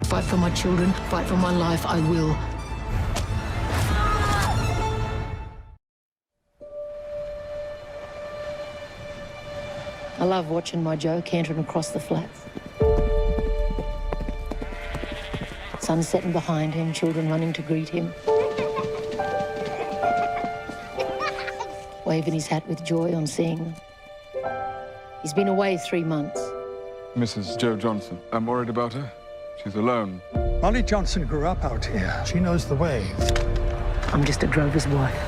Fight for my children, fight for my life, I will. I love watching my Joe cantering across the flats. Sun setting behind him, children running to greet him. Waving his hat with joy on seeing them. He's been away 3 months. Mrs. Joe Johnson. I'm worried about her. She's alone. Molly Johnson grew up out here. She knows the ways. I'm just a drover's wife.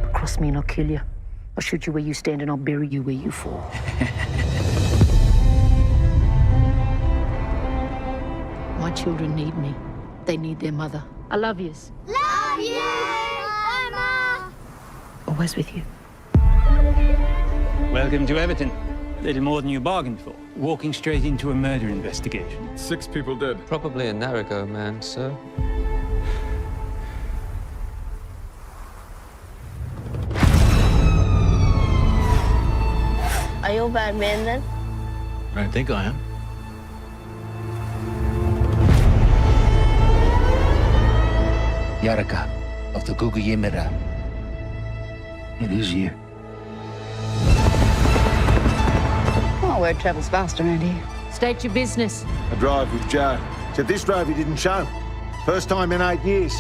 But cross me and I'll kill you. I'll shoot you where you stand and I'll bury you where you fall. My children need me. They need their mother. I love yous. Love you, Mama! Always with you. Welcome to Everton. Little more than you bargained for. Walking straight into a murder investigation. 6 people dead. Probably a Narrago man, sir. Are you a bad man then? I don't think I am. Yaraka of the Guguyimira. It is you. Oh, word travels fast around here. State your business. I drive with Joe. Said this drive he didn't show. First time in 8 years.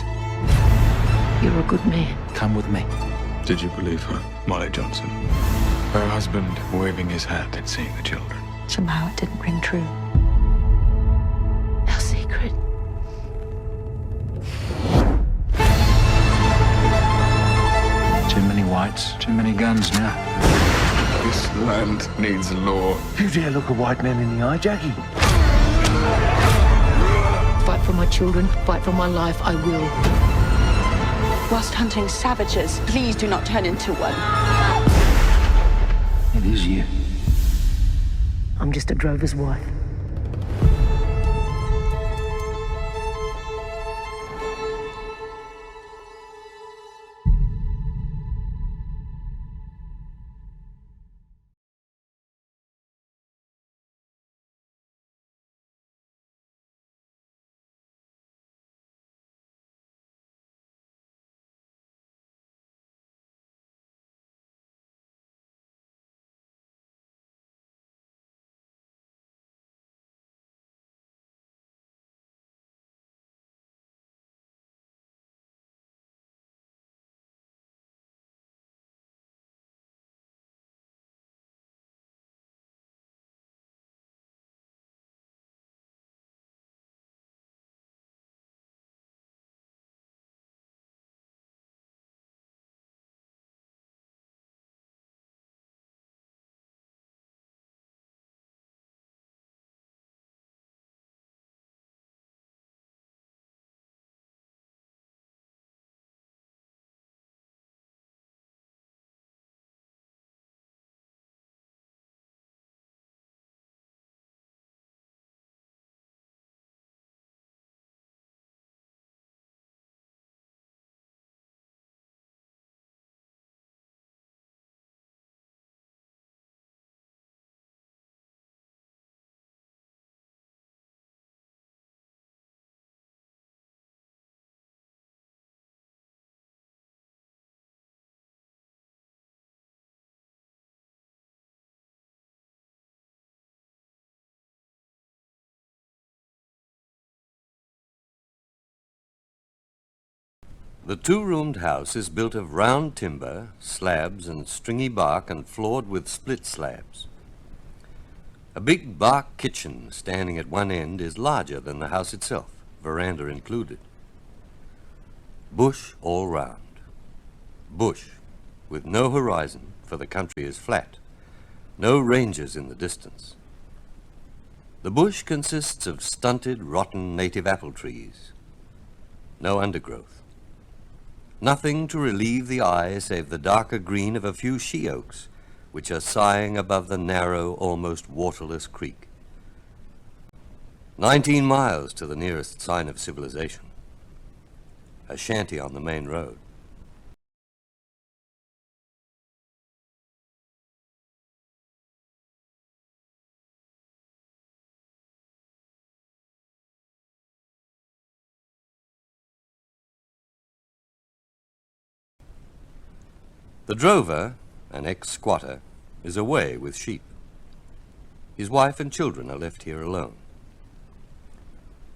You're a good man. Come with me. Did you believe her, Molly Johnson? Her husband waving his hat and seeing the children. Somehow it didn't ring true. Our secret. Too many whites, too many guns now. This land needs law. You dare look a white man in the eye, Jackie? Fight for my children, fight for my life, I will. Whilst hunting savages, please do not turn into one. It is you. I'm just a drover's wife. The 2-roomed house is built of round timber, slabs and stringy bark and floored with split slabs. A big bark kitchen standing at one end is larger than the house itself, veranda included. Bush all round. Bush, with no horizon, for the country is flat. No ranges in the distance. The bush consists of stunted, rotten native apple trees. No undergrowth. Nothing to relieve the eye save the darker green of a few she-oaks, which are sighing above the narrow, almost waterless creek. 19 miles to the nearest sign of civilization. A shanty on the main road. The drover, an ex-squatter, is away with sheep. His wife and children are left here alone.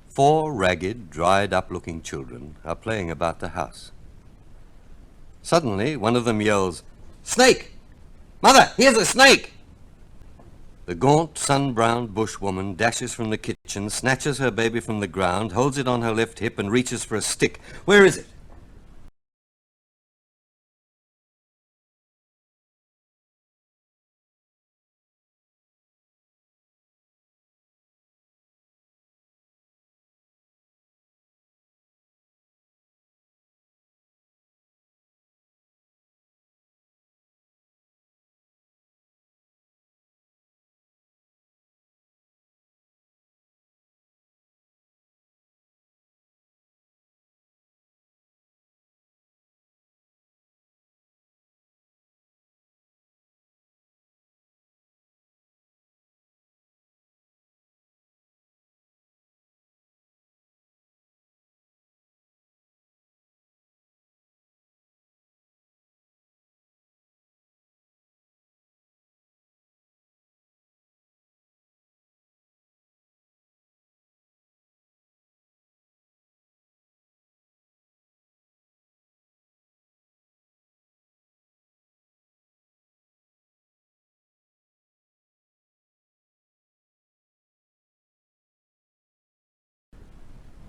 4 ragged, dried-up-looking children are playing about the house. Suddenly, one of them yells, "Snake! Mother, here's a snake!" The gaunt, sun-browned bushwoman dashes from the kitchen, snatches her baby from the ground, holds it on her left hip, and reaches for a stick. Where is it?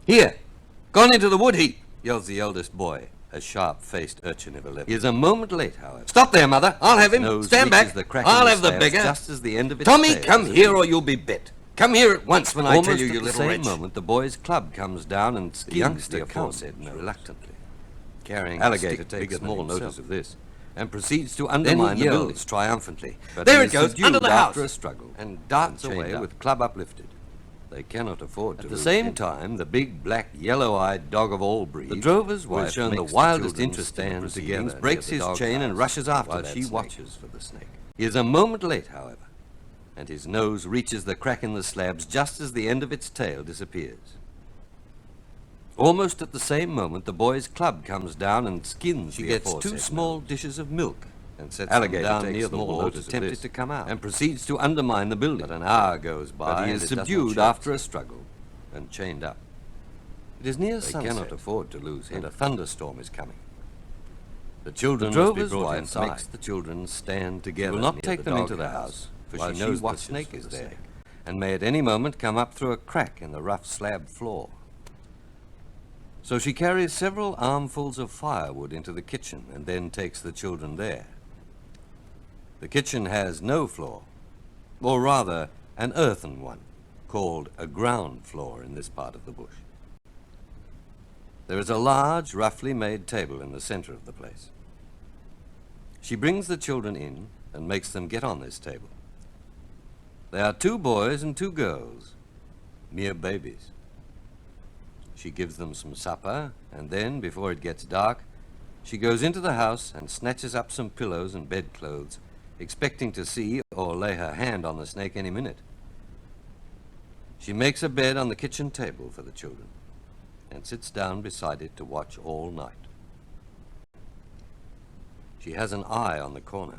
"Here! Gone into the wood heap!" yells the eldest boy, a sharp-faced urchin of 11. He is a moment late, however. "Stop there, Mother! I'll have him! Stand back! I'll have the beggar! Just as the end of its Tommy, come here or you'll be bit! Come here at once when I tell you, you little wretch!" Almost at the same moment, the boy's club comes down and skins the aforesaid reluctantly. Carrying Alligator takes small notice of this and proceeds to undermine the building triumphantly. But there it goes, under the house! After a struggle, and darts away with club uplifted. They cannot afford to. At the same time, the big, black, yellow-eyed dog of all breeds, the drover's wife, shown the wildest interest in the proceedings, breaks his chain and rushes after while she watches for the snake. He is a moment late, however, and his nose reaches the crack in the slabs just as the end of its tail disappears. Almost at the same moment, the boy's club comes down and skins the aforesaid. She gets 2 small dishes of milk and sets Alligator down near the wall to tempt it to come out, and proceeds to undermine the building. But an hour goes by, but he is subdued after a struggle and chained up. It is near sunset. They cannot afford to lose him, and a thunderstorm is coming. The children must be brought inside. Makes the children stand together. She will not take them into the house, for she knows the snake is there, and may at any moment come up through a crack in the rough slab floor. So she carries several armfuls of firewood into the kitchen and then takes the children there. The kitchen has no floor, or rather an earthen one, called a ground floor in this part of the bush. There is a large, roughly made table in the center of the place. She brings the children in and makes them get on this table. They are 2 boys and 2 girls, mere babies. She gives them some supper, and then, before it gets dark, she goes into the house and snatches up some pillows and bedclothes, expecting to see or lay her hand on the snake any minute. She makes a bed on the kitchen table for the children and sits down beside it to watch all night. She has an eye on the corner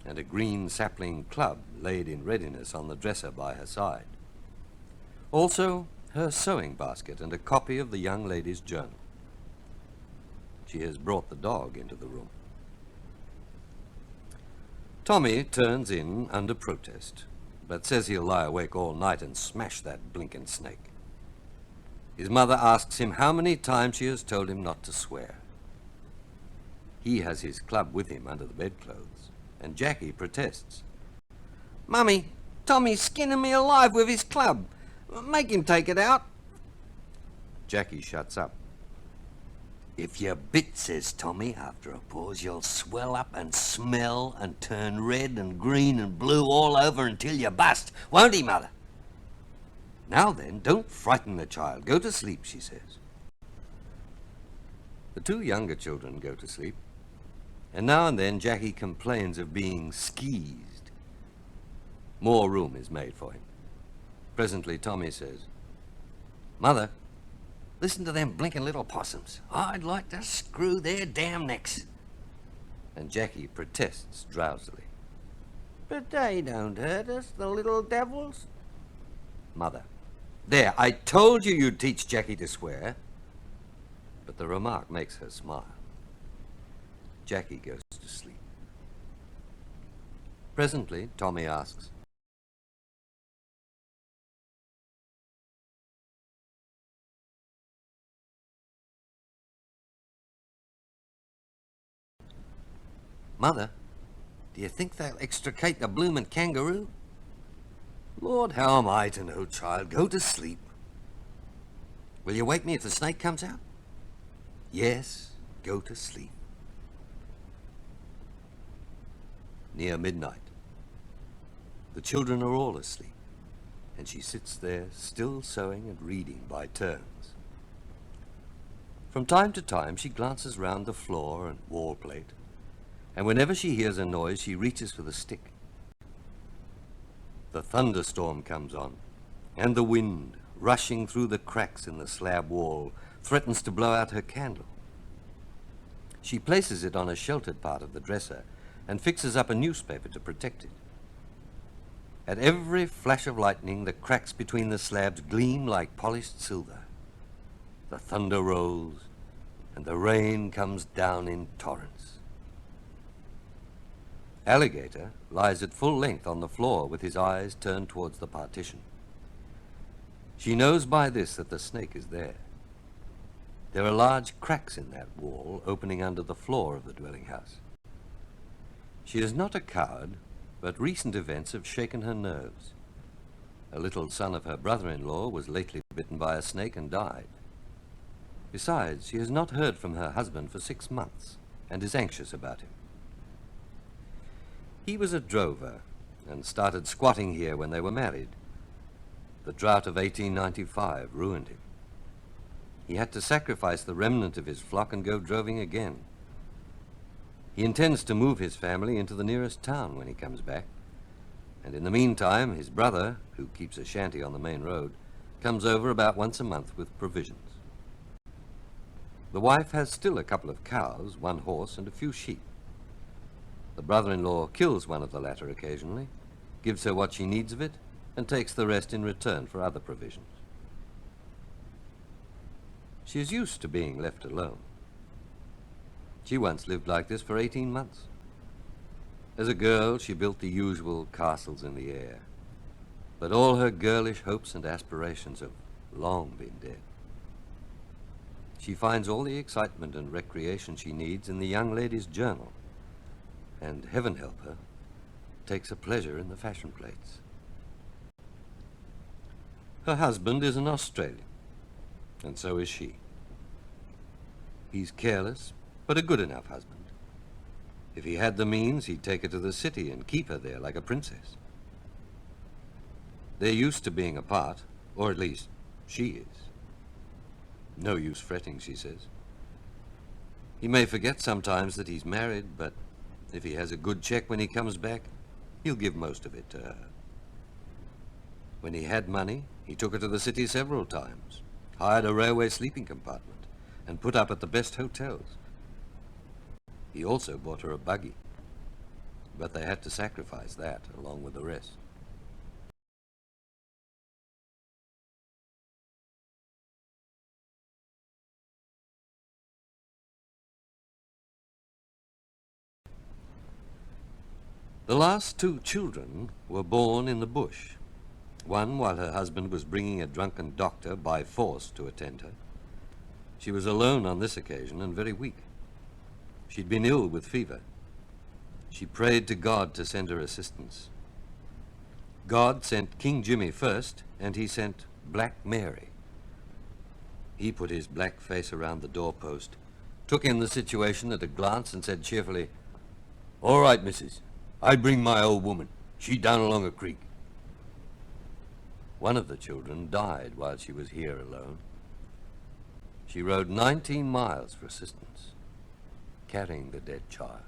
and a green sapling club laid in readiness on the dresser by her side. Also, her sewing basket and a copy of the young lady's journal. She has brought the dog into the room. Tommy turns in under protest, but says he'll lie awake all night and smash that blinking snake. His mother asks him how many times she has told him not to swear. He has his club with him under the bedclothes, and Jackie protests. "Mummy, Tommy's skinning me alive with his club. Make him take it out." Jackie shuts up. "If you're bit," says Tommy after a pause, "you'll swell up and smell and turn red and green and blue all over until you bust. Won't he, Mother?" "Now then, don't frighten the child. Go to sleep," she says. The 2 younger children go to sleep, and now and then Jackie complains of being skeezed. More room is made for him. Presently Tommy says, "Mother, listen to them blinking little possums. I'd like to screw their damn necks." and Jackie protests drowsily. But they don't hurt us, the little devils. Mother, there, I told you you'd teach Jackie to swear. But the remark makes her smile. Jackie goes to sleep. Presently, Tommy asks, Mother, do you think they'll extricate the bloomin' kangaroo? Lord, how am I to know, child? Go to sleep. Will you wake me if the snake comes out? Yes, go to sleep. Near midnight, the children are all asleep, and she sits there still sewing and reading by turns. From time to time, she glances round the floor and wall plate, and whenever she hears a noise, she reaches for the stick. The thunderstorm comes on, and the wind, rushing through the cracks in the slab wall, threatens to blow out her candle. She places it on a sheltered part of the dresser and fixes up a newspaper to protect it. At every flash of lightning, the cracks between the slabs gleam like polished silver. The thunder rolls, and the rain comes down in torrents. Alligator lies at full length on the floor with his eyes turned towards the partition. She knows by this that the snake is there. There are large cracks in that wall opening under the floor of the dwelling house. She is not a coward, but recent events have shaken her nerves. A little son of her brother-in-law was lately bitten by a snake and died. Besides, she has not heard from her husband for 6 months and is anxious about him. He was a drover and started squatting here when they were married. The drought of 1895 ruined him. He had to sacrifice the remnant of his flock and go droving again. He intends to move his family into the nearest town when he comes back, and in the meantime, his brother, who keeps a shanty on the main road, comes over about once a month with provisions. The wife has still a couple of cows, 1 horse, and a few sheep. The brother-in-law kills one of the latter occasionally, gives her what she needs of it, and takes the rest in return for other provisions. She is used to being left alone. She once lived like this for 18 months. As a girl, she built the usual castles in the air, but all her girlish hopes and aspirations have long been dead. She finds all the excitement and recreation she needs in the young lady's journal, and, heaven help her, takes a pleasure in the fashion plates. Her husband is an Australian, and so is she. He's careless, but a good enough husband. If he had the means, he'd take her to the city and keep her there like a princess. They're used to being apart, or at least she is. No use fretting, she says. He may forget sometimes that he's married, but if he has a good check when he comes back, he'll give most of it to her. When he had money, he took her to the city several times, hired a railway sleeping compartment, and put up at the best hotels. He also bought her a buggy, but they had to sacrifice that along with the rest. The last 2 children were born in the bush, one while her husband was bringing a drunken doctor by force to attend her. She was alone on this occasion and very weak. She'd been ill with fever. She prayed to God to send her assistance. God sent King Jimmy first, and he sent Black Mary. He put his black face around the doorpost, took in the situation at a glance, and said cheerfully, "All right, missus. I bring my old woman. She down along a creek." One of the children died while she was here alone. She rode 19 miles for assistance, carrying the dead child.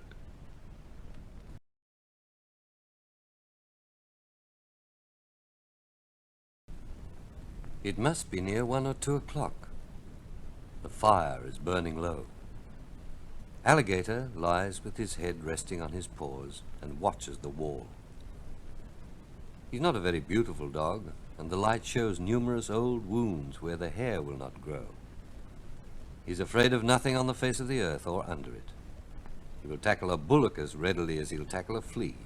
It must be near 1 or 2 o'clock. The fire is burning low. Alligator lies with his head resting on his paws and watches the wall. He's not a very beautiful dog, and the light shows numerous old wounds where the hair will not grow. He's afraid of nothing on the face of the earth or under it. He will tackle a bullock as readily as he'll tackle a flea.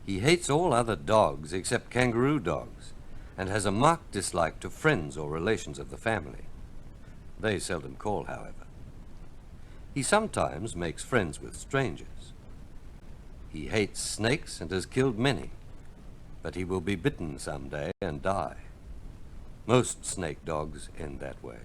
He hates all other dogs except kangaroo dogs, and has a marked dislike to friends or relations of the family. They seldom call, however. He sometimes makes friends with strangers. He hates snakes and has killed many, but he will be bitten someday and die. Most snake dogs end that way.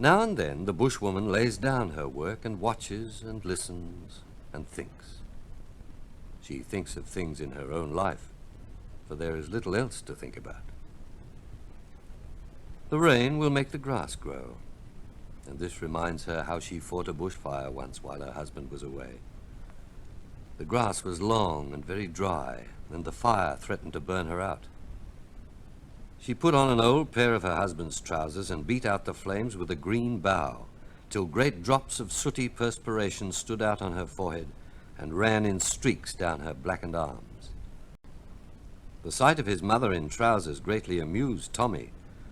Now and then the bushwoman lays down her work and watches and listens and thinks. She thinks of things in her own life, for there is little else to think about. The rain will make the grass grow, and this reminds her how she fought a bushfire once while her husband was away. The grass was long and very dry, and the fire threatened to burn her out. She put on an old pair of her husband's trousers and beat out the flames with a green bough, till great drops of sooty perspiration stood out on her forehead and ran in streaks down her blackened arms. The sight of his mother in trousers greatly amused Tommy,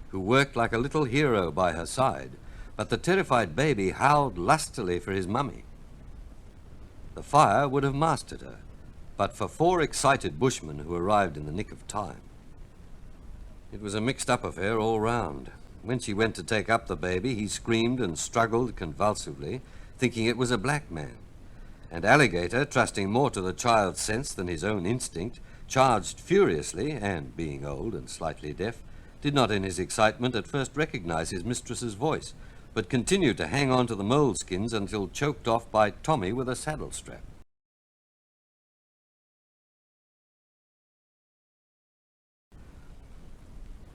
who worked like a little hero by her side, but the terrified baby howled lustily for his mummy. The fire would have mastered her, but for 4 excited bushmen who arrived in the nick of time. It was a mixed-up affair all round. When she went to take up the baby, he screamed and struggled convulsively, thinking it was a black man. And Alligator, trusting more to the child's sense than his own instinct, charged furiously, and, being old and slightly deaf, did not in his excitement at first recognize his mistress's voice, but continued to hang on to the moleskins until choked off by Tommy with a saddle strap.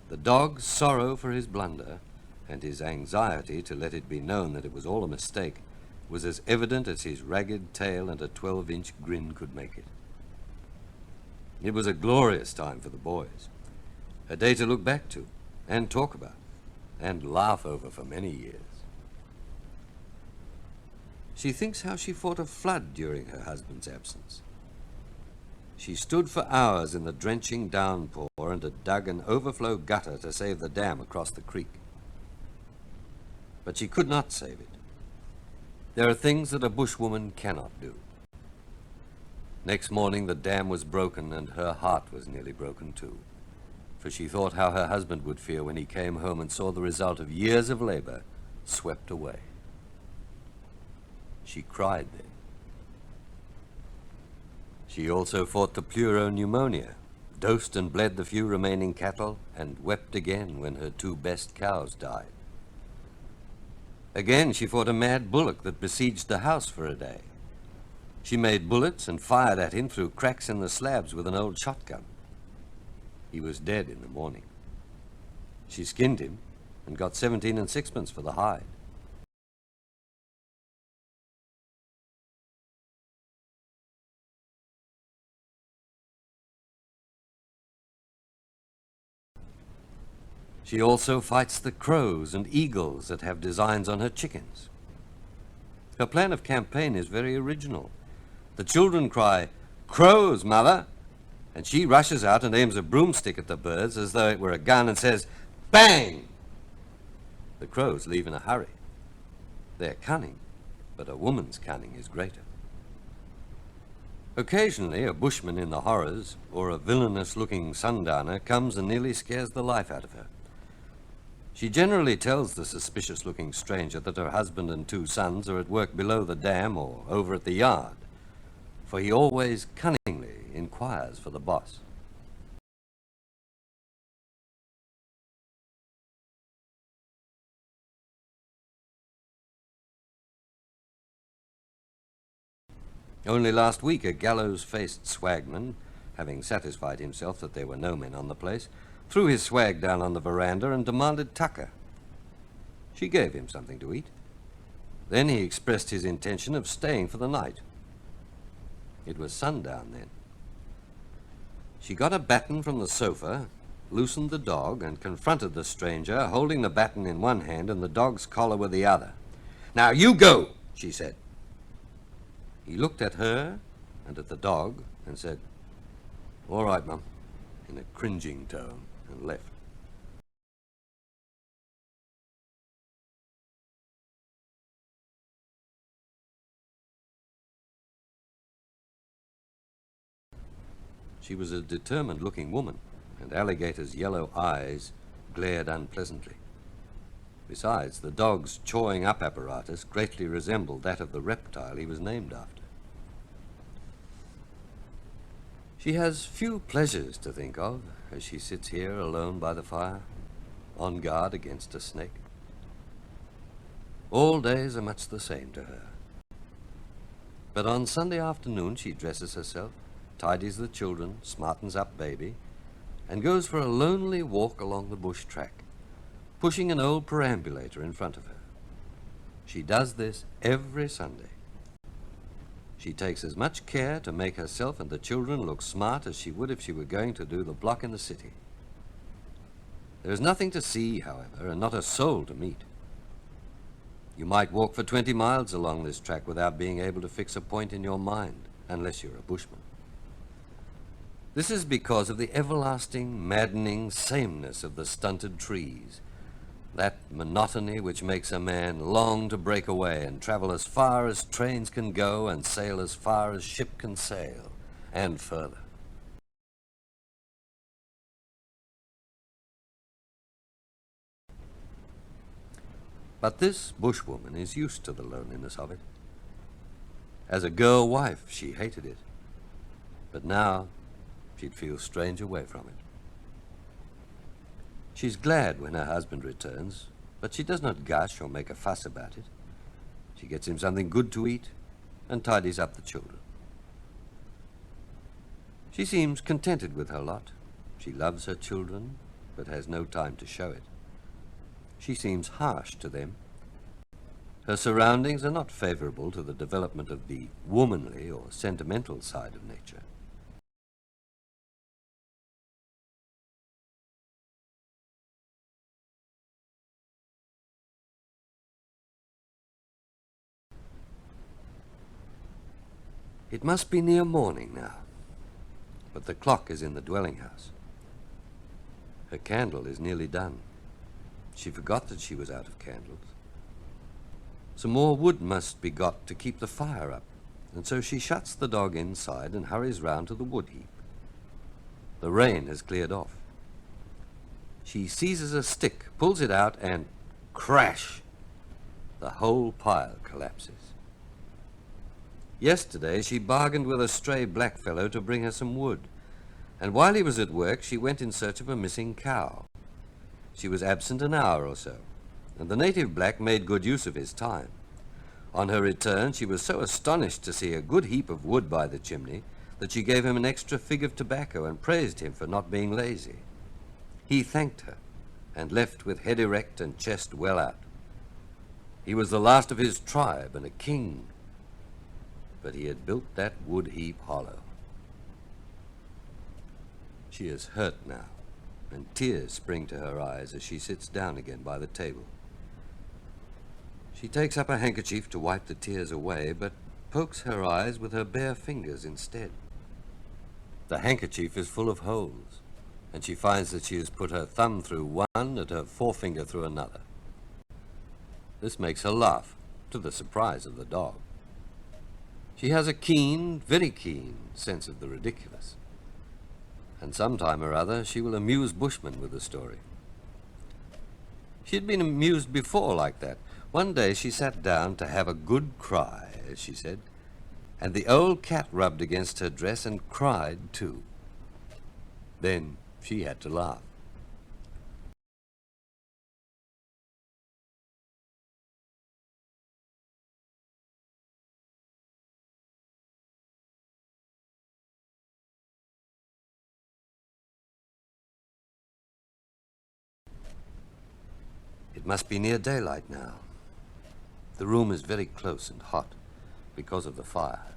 The dog's sorrow for his blunder, and his anxiety to let it be known that it was all a mistake, was as evident as his ragged tail and a 12-inch grin could make it. It was a glorious time for the boys, a day to look back to, and talk about, and laugh over for many years. She thinks how she fought a flood during her husband's absence. She stood for hours in the drenching downpour and had dug an overflow gutter to save the dam across the creek. But she could not save it. There are things that a bushwoman cannot do. Next morning the dam was broken and her heart was nearly broken too, for she thought how her husband would feel when he came home and saw the result of years of labor swept away. She cried then. She also fought the pleuropneumonia, dosed and bled the few remaining cattle, and wept again when her 2 best cows died. Again she fought a mad bullock that besieged the house for a day. She made bullets and fired at him through cracks in the slabs with an old shotgun. He was dead in the morning. She skinned him and got 17 and 6pence for the hide. She also fights the crows and eagles that have designs on her chickens. Her plan of campaign is very original. The children cry, "Crows, mother!" and she rushes out and aims a broomstick at the birds as though it were a gun and says, "Bang!" The crows leave in a hurry. They're cunning, but a woman's cunning is greater. Occasionally a bushman in the horrors or a villainous-looking sundowner comes and nearly scares the life out of her. She generally tells the suspicious-looking stranger that her husband and 2 sons are at work below the dam or over at the yard, for he always cunningly inquires for the boss. Only last week a gallows-faced swagman, having satisfied himself that there were no men on the place, threw his swag down on the veranda and demanded tucker. She gave him something to eat. Then he expressed his intention of staying for the night. It was sundown then. She got a baton from the sofa, loosened the dog, and confronted the stranger, holding the baton in one hand and the dog's collar with the other. "Now you go," she said. He looked at her and at the dog and said, "All right, Mum," in a cringing tone, and left. She was a determined-looking woman, and Alligator's yellow eyes glared unpleasantly. Besides, the dog's chawing up apparatus greatly resembled that of the reptile he was named after. She has few pleasures to think of as she sits here alone by the fire, on guard against a snake. All days are much the same to her. But on Sunday afternoon she dresses herself, tidies the children, smartens up baby, and goes for a lonely walk along the bush track, pushing an old perambulator in front of her. She does this every Sunday. She takes as much care to make herself and the children look smart as she would if she were going to do the block in the city. There is nothing to see, however, and not a soul to meet. You might walk for 20 miles along this track without being able to fix a point in your mind, unless you're a bushman. This is because of the everlasting, maddening sameness of the stunted trees, that monotony which makes a man long to break away and travel as far as trains can go and sail as far as ship can sail, and further. But this bushwoman is used to the loneliness of it. As a girl wife, she hated it, but now she'd feel strange away from it. She's glad when her husband returns, but she does not gush or make a fuss about it. She gets him something good to eat and tidies up the children. She seems contented with her lot. She loves her children, but has no time to show it. She seems harsh to them. Her surroundings are not favorable to the development of the womanly or sentimental side of nature. It must be near morning now, but the clock is in the dwelling house. Her candle is nearly done. She forgot that she was out of candles. Some more wood must be got to keep the fire up, and so she shuts the dog inside and hurries round to the wood heap. The rain has cleared off. She seizes a stick, pulls it out, and crash! The whole pile collapses. Yesterday she bargained with a stray blackfellow to bring her some wood, and while he was at work she went in search of a missing cow. She was absent an hour or so, and the native black made good use of his time. On her return she was so astonished to see a good heap of wood by the chimney that she gave him an extra fig of tobacco and praised him for not being lazy. He thanked her and left with head erect and chest well out. He was the last of his tribe and a king, but he had built that wood heap hollow. She is hurt now, and tears spring to her eyes as she sits down again by the table. She takes up a handkerchief to wipe the tears away, but pokes her eyes with her bare fingers instead. The handkerchief is full of holes, and she finds that she has put her thumb through one and her forefinger through another. This makes her laugh, to the surprise of the dog. She has a keen, very keen sense of the ridiculous, and sometime or other she will amuse bushmen with the story. She had been amused before like that. One day she sat down to have a good cry, as she said, and the old cat rubbed against her dress and cried too. Then she had to laugh. It must be near daylight now. The room is very close and hot because of the fire.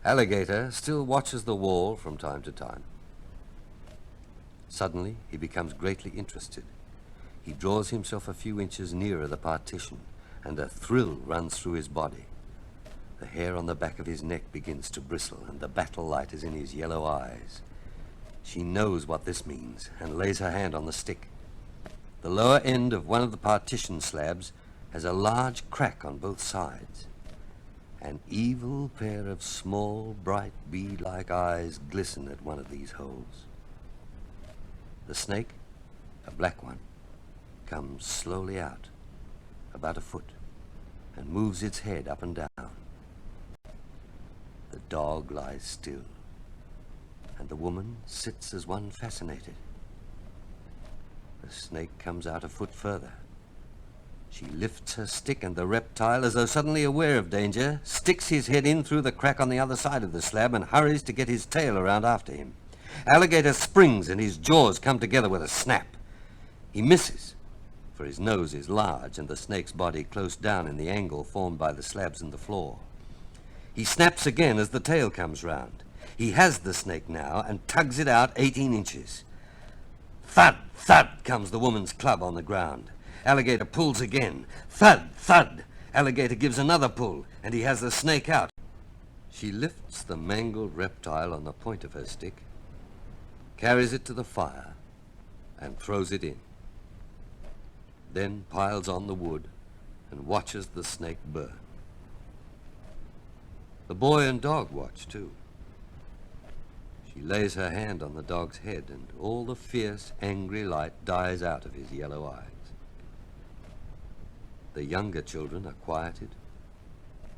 Alligator still watches the wall from time to time. Suddenly, he becomes greatly interested. He draws himself a few inches nearer the partition, and a thrill runs through his body. The hair on the back of his neck begins to bristle, and the battle light is in his yellow eyes. She knows what this means, and lays her hand on the stick. The lower end of one of the partition slabs has a large crack on both sides. An evil pair of small, bright, bead-like eyes glisten at one of these holes. The snake, a black one, comes slowly out, about a foot, and moves its head up and down. The dog lies still, and the woman sits as one fascinated. The snake comes out a foot further. She lifts her stick, and the reptile, as though suddenly aware of danger, sticks his head in through the crack on the other side of the slab and hurries to get his tail around after him. Alligator springs, and his jaws come together with a snap. He misses, for his nose is large and the snake's body close down in the angle formed by the slabs in the floor. He snaps again as the tail comes round. He has the snake now and tugs it out 18 inches. Thud, thud comes the woman's club on the ground. Alligator pulls again. Thud, thud. Alligator gives another pull, and he has the snake out. She lifts the mangled reptile on the point of her stick, carries it to the fire, and throws it in. Then piles on the wood and watches the snake burn. The boy and dog watch, too. She lays her hand on the dog's head, and all the fierce, angry light dies out of his yellow eyes. The younger children are quieted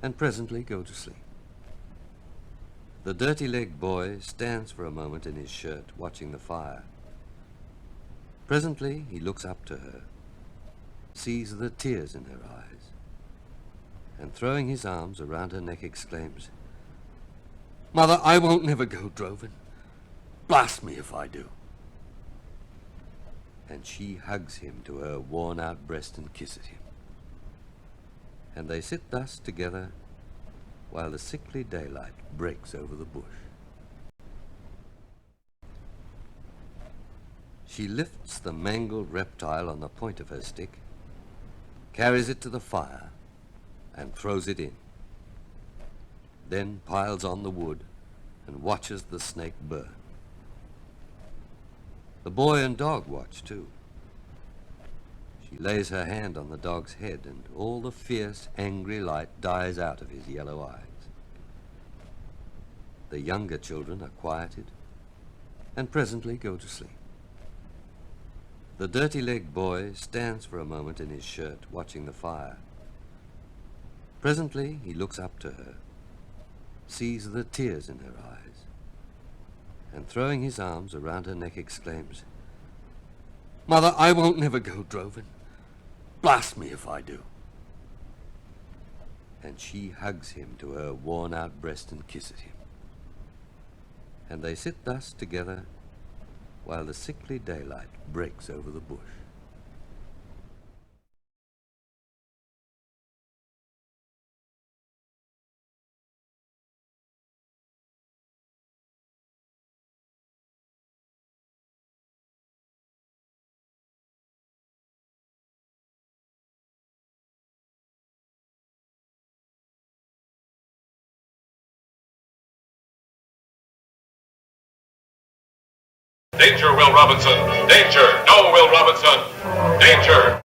and presently go to sleep. The dirty-legged boy stands for a moment in his shirt, watching the fire. Presently he looks up to her, sees the tears in her eyes, and throwing his arms around her neck exclaims, "Mother, I won't never go droving. Blast me if I do." And she hugs him to her worn-out breast and kisses him. And they sit thus together while the sickly daylight breaks over the bush. She lifts the mangled reptile on the point of her stick, carries it to the fire, and throws it in. Then piles on the wood and watches the snake burn. The boy and dog watch, too. She lays her hand on the dog's head, and all the fierce, angry light dies out of his yellow eyes. The younger children are quieted and presently go to sleep. The dirty-legged boy stands for a moment in his shirt, watching the fire. Presently he looks up to her, sees the tears in her eyes, and throwing his arms around her neck exclaims, "Mother, I won't never go droving. Blast me if I do." And she hugs him to her worn-out breast and kisses him. And they sit thus together while the sickly daylight breaks over the bush. Danger, Will Robinson! Danger! No, Will Robinson! Danger!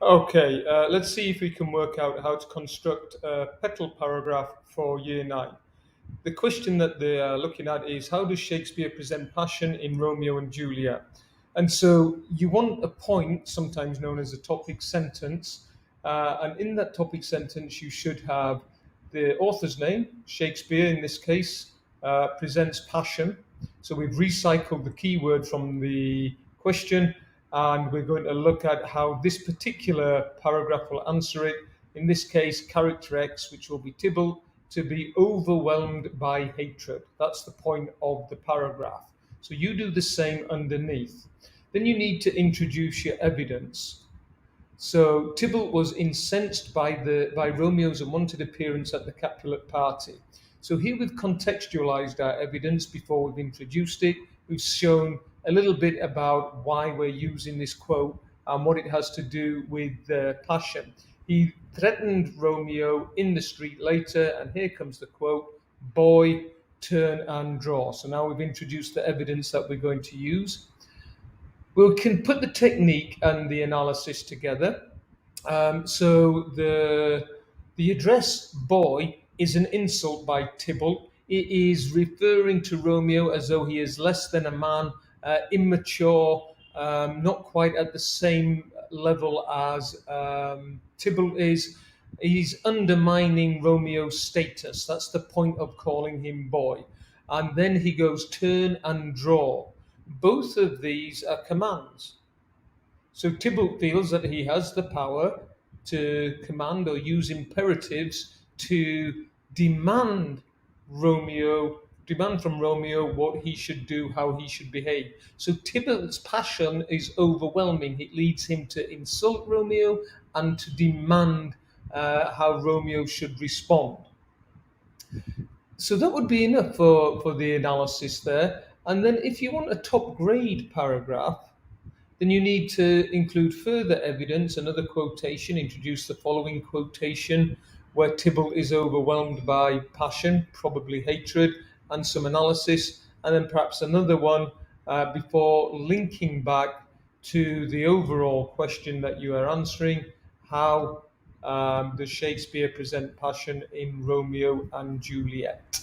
Okay, let's see if we can work out how to construct a petal paragraph for Year 9. The question that they are looking at is, how does Shakespeare present passion in Romeo and Juliet? And so you want a point, sometimes known as a topic sentence, and in that topic sentence you should have the author's name, Shakespeare in this case, presents passion. So we've recycled the keyword from the question, and we're going to look at how this particular paragraph will answer it. In this case, character X, which will be Tybalt, to be overwhelmed by hatred. That's the point of the paragraph. So you do the same underneath. Then you need to introduce your evidence. So Tybalt was incensed by Romeo's unwanted appearance at the Capulet party. So here we've contextualized our evidence before we've introduced it. We've shown a little bit about why we're using this quote and what it has to do with passion. He threatened Romeo in the street later, and here comes the quote, "Boy, turn and draw." So now we've introduced the evidence that we're going to use. We can put the technique and the analysis together. So the address "boy" is an insult by Tybalt. It is referring to Romeo as though he is less than a man, immature, not quite at the same level as Tybalt is. He's undermining Romeo's status. That's the point of calling him boy. And then he goes turn and draw. Both of these are commands. So Tybalt feels that he has the power to command or use imperatives to demand from Romeo what he should do, how he should behave. So Tybalt's passion is overwhelming. It leads him to insult Romeo and to demand how Romeo should respond. So that would be enough for the analysis there. And then if you want a top grade paragraph, then you need to include further evidence, another quotation, introduce the following quotation where Tybalt is overwhelmed by passion, probably hatred, and some analysis, and then perhaps another one before linking back to the overall question that you are answering. How does Shakespeare present passion in Romeo and Juliet?